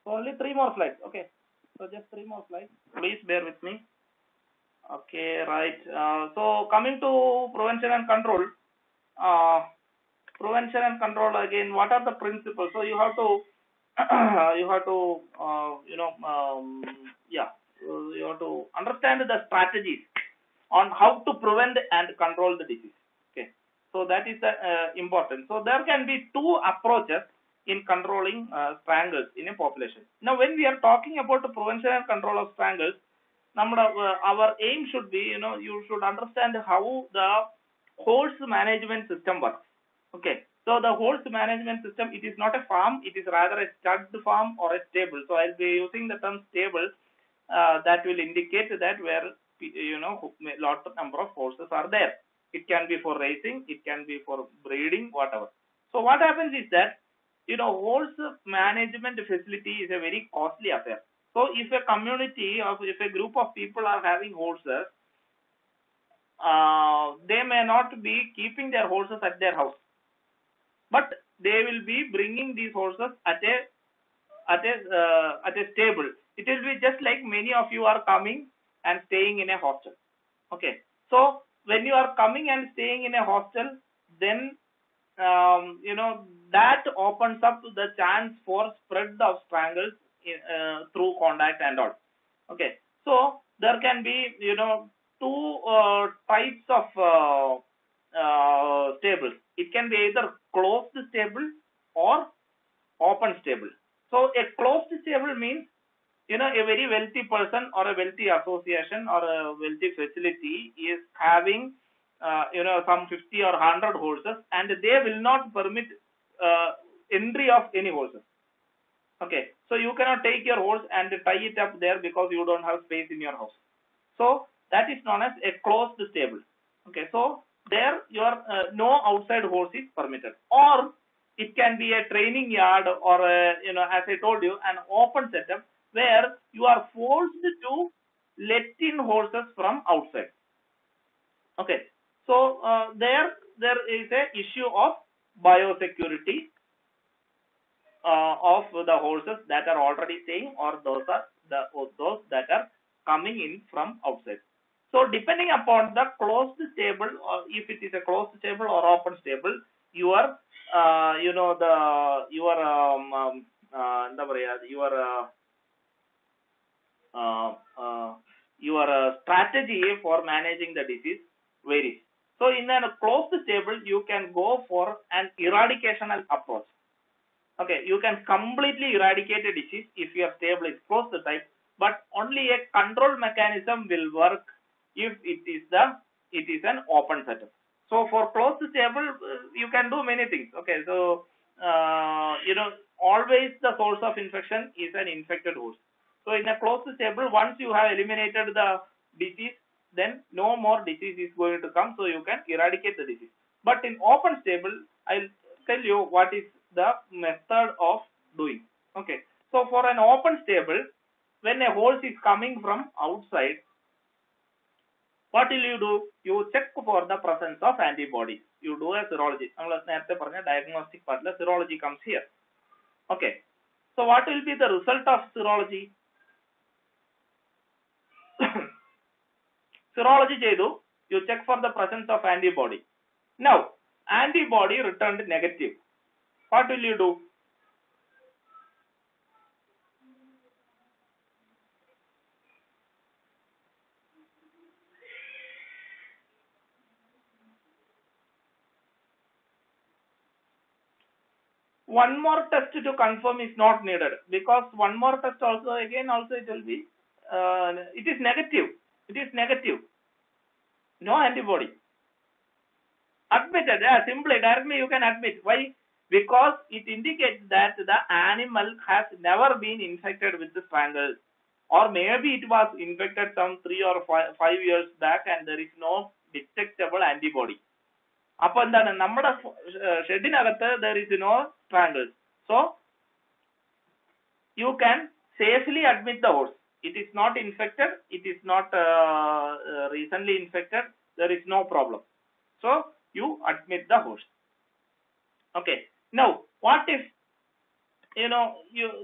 So only 3 more slides. Okay, so just 3 more slides. Please bear with me. Okay, right. So coming to prevention and control. Prevention and control again. What are the principles? So you have to you have to understand the strategies on how to prevent and control the disease. Okay, so that is important. So there can be 2 approaches in controlling strangles in a population. Now when we are talking about the prevention and control of strangles, our aim should be, you should understand how the horse management system works. Okay, so the horse management system, it is not a farm, it is rather a stud farm or a stable. So I'll be using the term stable. That will indicate that where lot of number of horses are there. It can be for racing, it can be for breeding, whatever. So what happens is that horse management facility is a very costly affair. So if a community if a group of people are having horses, they may not be keeping their horses at their house, but they will be bringing these horses at a stable. It will be just like many of you are coming and staying in a hostel. Okay, so when you are coming and staying in a hostel, then that opens up the chance for spread of strangles through contact and all. Okay, so there can be 2 types of stables. It can be either closed stable or open stable. So a closed stable means a very wealthy person or a wealthy association or a wealthy facility is having some 50 or 100 horses, and they will not permit entry of any horses. Okay, so you cannot take your horse and tie it up there because you don't have space in your house. So that is known as a closed stable. Okay, so there your no outside horse is permitted. Or it can be a training yard or as I told you, an open setup where you are forced to let in horses from outside. Okay, so there is a issue of biosecurity of the horses that are already staying, or those that are coming in from outside. So depending upon the closed stable, or if it is a closed stable or open stable, your strategy for managing the disease varies. So in a closed table, you can go for an eradicational approach. Okay, you can completely eradicate a disease if your table is closed type, but only a control mechanism will work if it is an open setup. So for closed table, you can do many things. Okay, so always the source of infection is an infected host. So in a closed table, once you have eliminated the disease, then no more disease is going to come, so you can eradicate the disease. But in open table, I'll tell you what is the method of doing. Okay, so for an open table, when a host is coming from outside, what will you do? You check for the presence of antibodies. You do a serology. Diagnostic part, the serology comes here. Okay, so what will be the result of serology? Serology chedu, you check for the presence of antibody. Now, antibody returned negative. What will you do? One more test to confirm is not needed, because one more test also it will be it is negative. It is negative. No antibody. Admitted, simply directly you can admit. Why? Because it indicates that the animal has never been infected with the strangle, or maybe it was infected some 3 or 5 years back and there is no detectable antibody. അപ്പോൾ എന്താണ് നമ്മുടെ ഷെഡിനകത്ത് there is no strangles, so you can safely admit the host. It is not infected, it is not recently infected, there is no problem, so you admit the host. Okay, now what if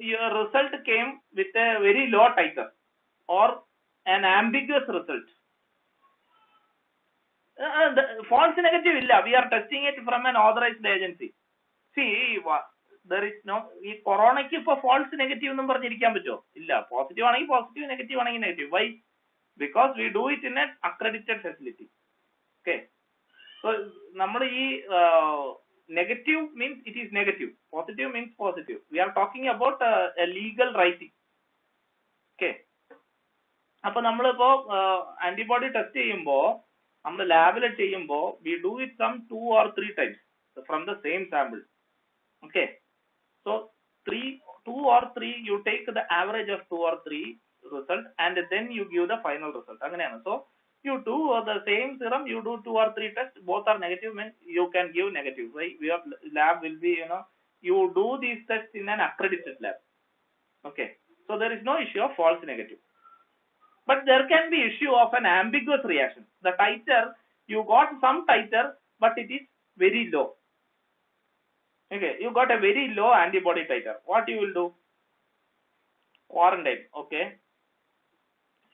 your result came with a very low titer or an ambiguous result? The false negative illa, we are testing it from an authorized agency. See, there is no, ഈ കൊറോണയ്ക്ക് ഇപ്പോൾ false negative എന്നും പറഞ്ഞിരിക്കാൻ പറ്റുമോ? ഇല്ല. Positive ആണെങ്കിൽ positive, negative ആണെങ്കിൽ negative. Why? Because we do it in an accredited facility. Okay, so നമ്മൾ ഈ negative means it is negative, positive means positive. We are talking about a legal writing. Okay, അപ്പോൾ നമ്മളിപ്പോ antibody test ചെയ്യുമ്പോൾ നമ്മൾ ലാബിൽ ചെയ്യുമ്പോൾ we do it some 2 or 3 times from the same sample. Okay, so 2 or 3 you take the average of 2 or 3 result and then you give the final result. അങ്ങനെയാണ്. So you do the same serum, you do 2 or 3 tests, both are negative, means you can give negative. Right? Your lab will be, you do these tests in an accredited lab. Okay, so there is no issue of false negative. But there can be issue of an ambiguous reaction. The titer, you got some titer, but it is very low. Okay, you got a very low antibody titer. What you will do? Quarantine. Okay,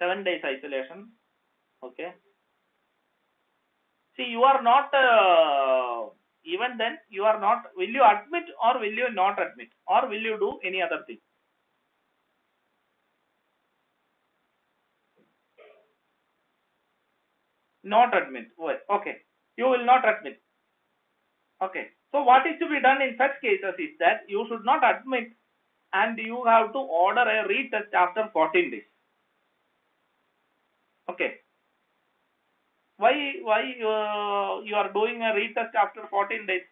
7 days isolation. Okay. See, you are not even then you are not. Will you admit or will you not admit, or will you do any other thing? Not admit. Okay, you will not admit. Okay, so what is to be done in such cases is that you should not admit and you have to order a retest after 14 days. Okay, why you are doing a retest after 14 days?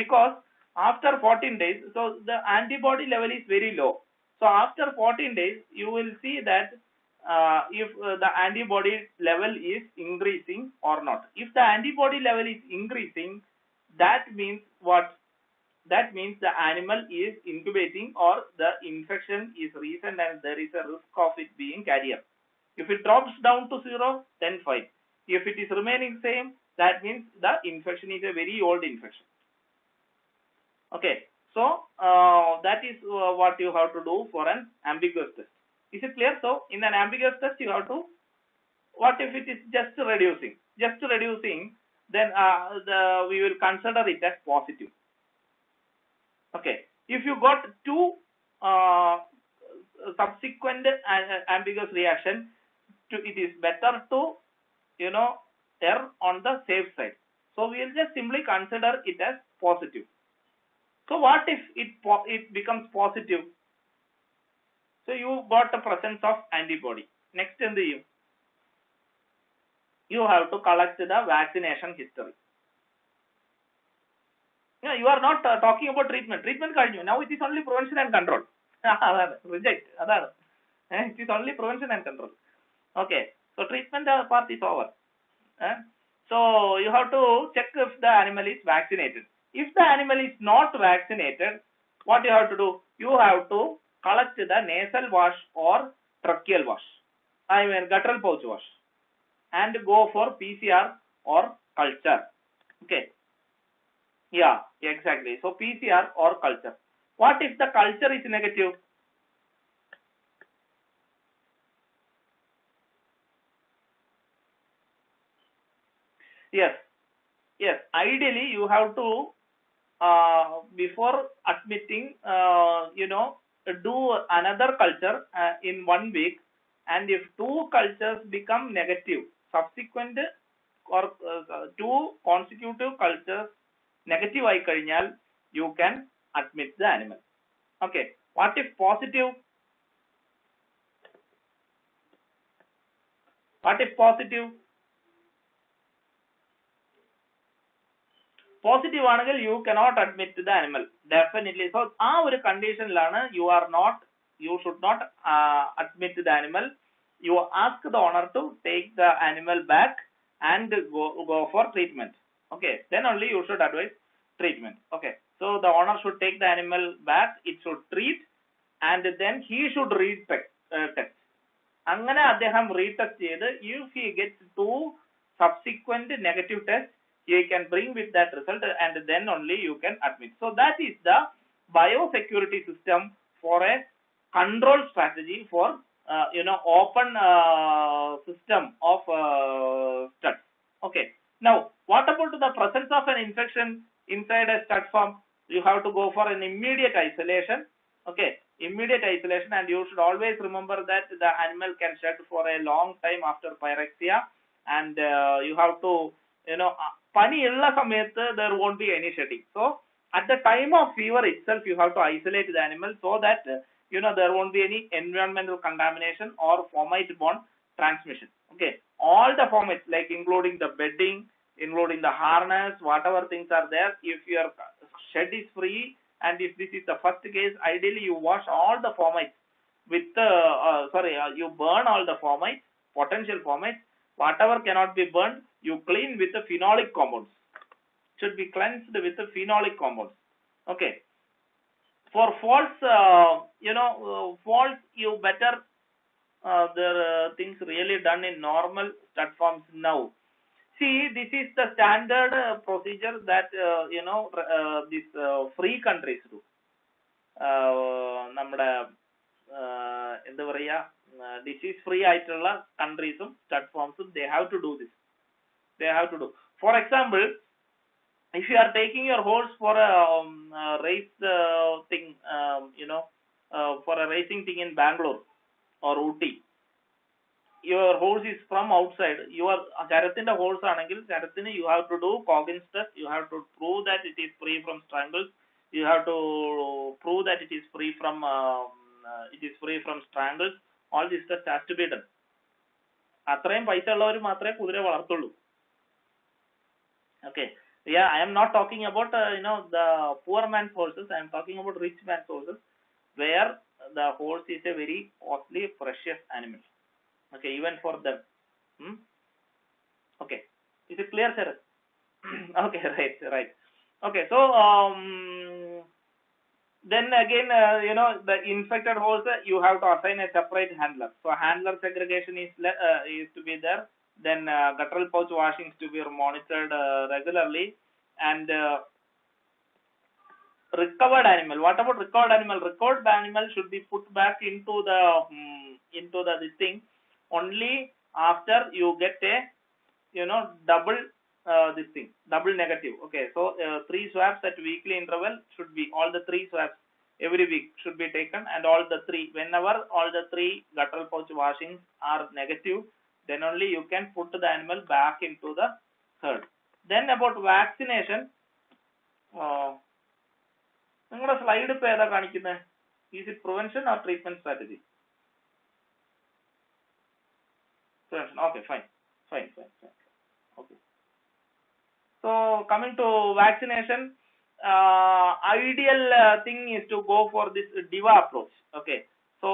Because after 14 days, so the antibody level is very low. So after 14 days, you will see that if the antibody level is increasing or not. If the antibody level is increasing, that means what? That means the animal is incubating or the infection is recent and there is a risk of it being carrier. If it drops down to 0, then fine. If it is remaining same, that means the infection is a very old infection. Okay, so that is what you have to do for an ambiguous test. Is it clear? So in an ambiguous test, you have to, what if it is just reducing? Just reducing, then we will consider it as positive. Okay, if you got two subsequent ambiguous reaction, it is better to, you know, err on the safe side. So we will just simply consider it as positive. So what if it becomes positive? So you got the presence of antibody. Next in the you have to collect the vaccination history. Yeah, you are not talking about treatment. Treatment കഴിഞ്ഞു. Now it is only prevention and control. Reject. It is only prevention and control. Okay. So treatment part is over. So you have to check if the animal is vaccinated. If the animal is not vaccinated, what you have to do? You have to collect the nasal wash or tracheal wash. I mean guttural pouch wash, and go for PCR or culture. Okay. Yeah, exactly. So PCR or culture. What if the culture is negative? Yes. Yes. Ideally, you have to before admitting, you know, do another culture in 1 week, and if 2 cultures become negative, subsequent or 2 consecutive cultures negative ആയി കഴിഞ്ഞാൽ, you can admit the animal. Okay. What if positive? What if positive? Positive ആണെങ്കിൽ you cannot admit the animal, definitely. So ആ ഒരു കണ്ടീഷനിലാണ് you should not admit the animal. You ask the owner to take the animal back and go for treatment. Okay, then only you should advise treatment. Okay, so the owner should take the animal back, it should treat, and then he should retest. അങ്ങനെ അദ്ദേഹം retest ചെയ്ത്, if he gets 2 subsequent negative tests, you can bring with that result, and then only you can admit. So that is the biosecurity system for a control strategy for you know, open system of studs. Okay. Now what about the presence of an infection inside a stud farm? You have to go for an immediate isolation. Okay, immediate isolation, and you should always remember that the animal can shed for a long time after pyrexia, and you have to, you know, പനി ഉള്ള സമയത്ത് there won't be any shedding. So at the time of fever itself, you have to isolate the animal so that you know, there won't be any environmental contamination or fomite-borne transmission. Okay, all the fomites, like including the bedding, including the harness, whatever things are there, if your shed is free, and if this is the first case, ideally you wash all the fomites with you burn all the fomites, potential fomites. Whatever cannot be burned, you clean with the phenolic compounds. Should be cleansed with the phenolic compounds. Okay. For false, you know, false, you better there things really done in normal stud farms now. See, this is the standard procedure that you know, these free countries do. നമ്മുടെ എന്താ പറയാ, disease free ആയിട്ടുള്ള കൺട്രീസും stud farmsum, they have to do this. They have to do. For example, if you are taking your horse for a race thing, you know, for a racing thing in Bangalore or Ooty, your horse is from outside. Your Charathinte horse ആണെങ്കിൽ Charathine, you have to do Coggins test. You have to prove that it is free from strangles. You have to prove that it is free from strangles. All this test has to be done. അത്രയും പൈസ ഉള്ളവർ മാത്രമേ കുതിര വളർത്തുള്ളൂ. Okay. Yeah, I am not talking about you know, the poor man's horses. I am talking about rich man's horses, where the horse is a very costly, precious animal. Okay, even for them. Okay, is it clear, sir? Okay, right. Okay, so then again, you know, the infected horse, you have to assign a separate handler. So handler segregation is to be there. Then guttural pouch washings to be monitored regularly, and recovered animal. What about recovered animal? Recovered animal should be put back into the this thing only after you get a, you know, double this thing, double negative. Okay, so 3 swabs at weekly interval should be, all the 3 swabs every week should be taken, and all the three, whenever all the three guttural pouch washings are negative, then only you can put the animal back into the herd. Then about vaccination, നിങ്ങളുടെ slide ഇപ്പൊ ഏതാ കാണിക്കുന്നത്? Is it prevention or treatment strategy? Prevention. Okay, fine. Okay. So coming to vaccination, ideal thing is to go for this DIVA approach. Okay. So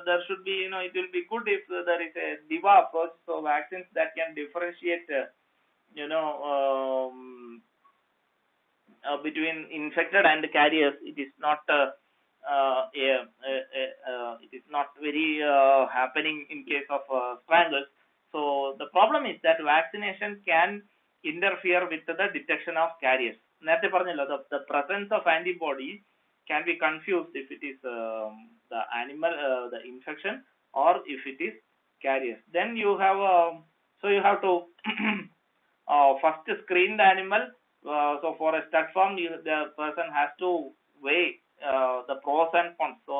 there should be, it will be good if there is a DIVA approach. So vaccines that can differentiate, between infected and carriers. It is not it is not very happening in case of strangles. So the problem is that vaccination can interfere with the detection of carriers. നേരത്തെ പറഞ്ഞല്ലോ, the presence of antibodies can be confused if it is the animal, the infection, or if it is carriers. Then you have you have to first screen the animal. So for a stud farm, the person has to weigh the pros and cons. So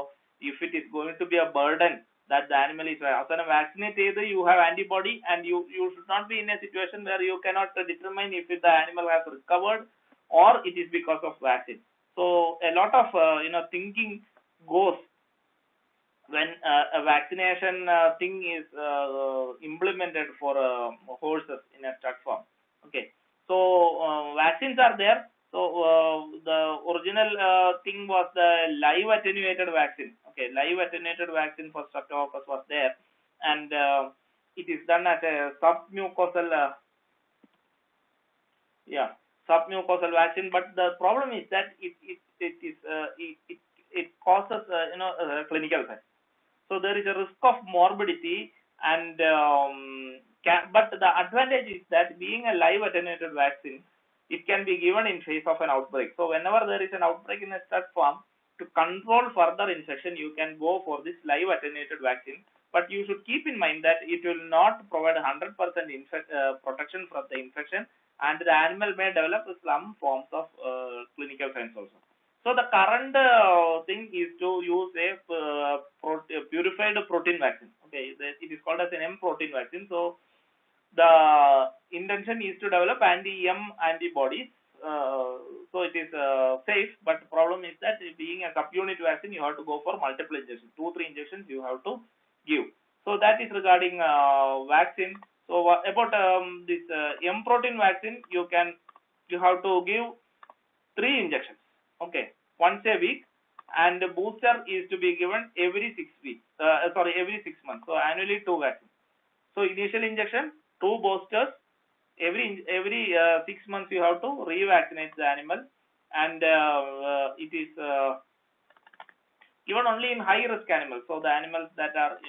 if it is going to be a burden that the animal is vaccinated, you have antibody, and you should not be in a situation where you cannot determine if the animal has recovered or it is because of vaccine. So a lot of thinking goes when a vaccination thing is implemented for horses in a stud farm. Okay, so vaccines are there. So the original thing was the live attenuated vaccine. Okay, live attenuated vaccine for Streptococcus was there, and it is done as a submucosal submucosal vaccine. But the problem is that it causes clinical effects. So there is a risk of morbidity, and but the advantage is that being a live attenuated vaccine, it can be given in face of an outbreak. So whenever there is an outbreak in a stud farm, to control further infection, you can go for this live attenuated vaccine. But you should keep in mind that it will not provide 100% protection from the infection, and the animal may develop some forms of clinical signs also. So the current thing is to use a purified protein vaccine. Okay, it is called as an M protein vaccine. So the intention is to develop anti-M antibodies. So it is safe, but the problem is that being a subunit vaccine, you have to go for multiple injections. 2-3 injections you have to give. So that is regarding vaccine. So about this M protein vaccine, you have to give 3 injections. Okay, once a week, and the booster is to be given every 6 weeks. Every 6 months. So annually 2 vaccines. So initial injection, 2 boosters. Every 6 months you have to revaccinate the animal, and it is given only in high risk animals. So the animals that are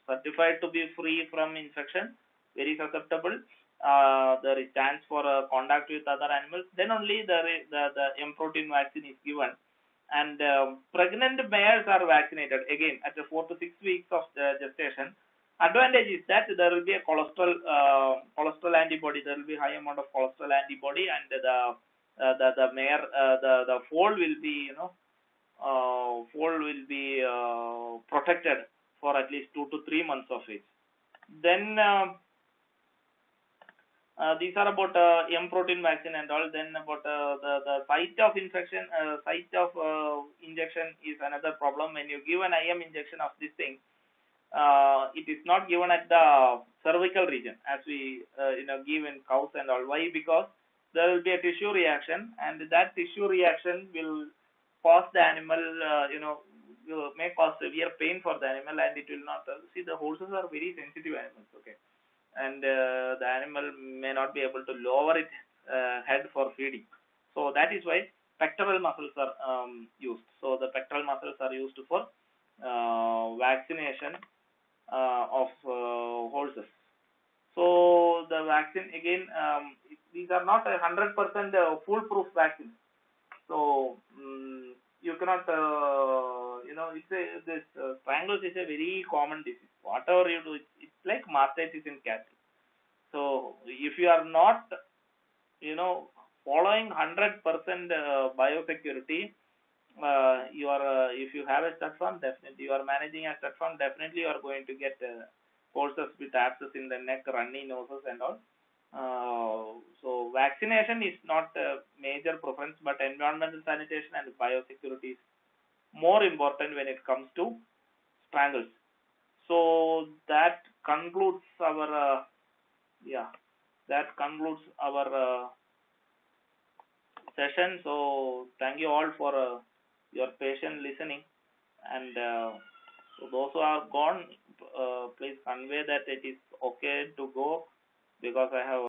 certified to be free from infection, very susceptible, there is chance for contact with other animals, then only the M protein vaccine is given. And pregnant mares are vaccinated again at 4 to 6 weeks of gestation. Advantage is that there will be a cholesterol antibody. There will be high amount of cholesterol antibody, and the mare, the foal will be protected for at least 2 to 3 months of age. Then these are about M protein vaccine and all. Then about the site of infection, site of injection is another problem. When you give an IM injection of this thing, it is not given at the cervical region as we give in cows and all. Why? Because there will be a tissue reaction, and that tissue reaction will cause the animal, may cause severe pain for the animal, and it will not. See, the horses are very sensitive animals. Okay, and the animal may not be able to lower its head for feeding. So that is why pectoral muscles are used. So the pectoral muscles are used for vaccination of horses. So the vaccine again, these are not 100% foolproof vaccines. So you cannot, this strangles is a very common disease. Whatever you do, it's like mastitis in cattle. So if you are not, following 100% biosecurity, you are if you have a stud farm, definitely you are managing a stud farm, definitely you are going to get horses with abscess in the neck, runny noses and all. So vaccination is not a major preference, but environmental sanitation and biosecurity is more important when it comes to strangles. So that concludes our yeah, that concludes our session. So thank you all for your patient listening, and so those who are gone, please convey that it is okay to go, because I have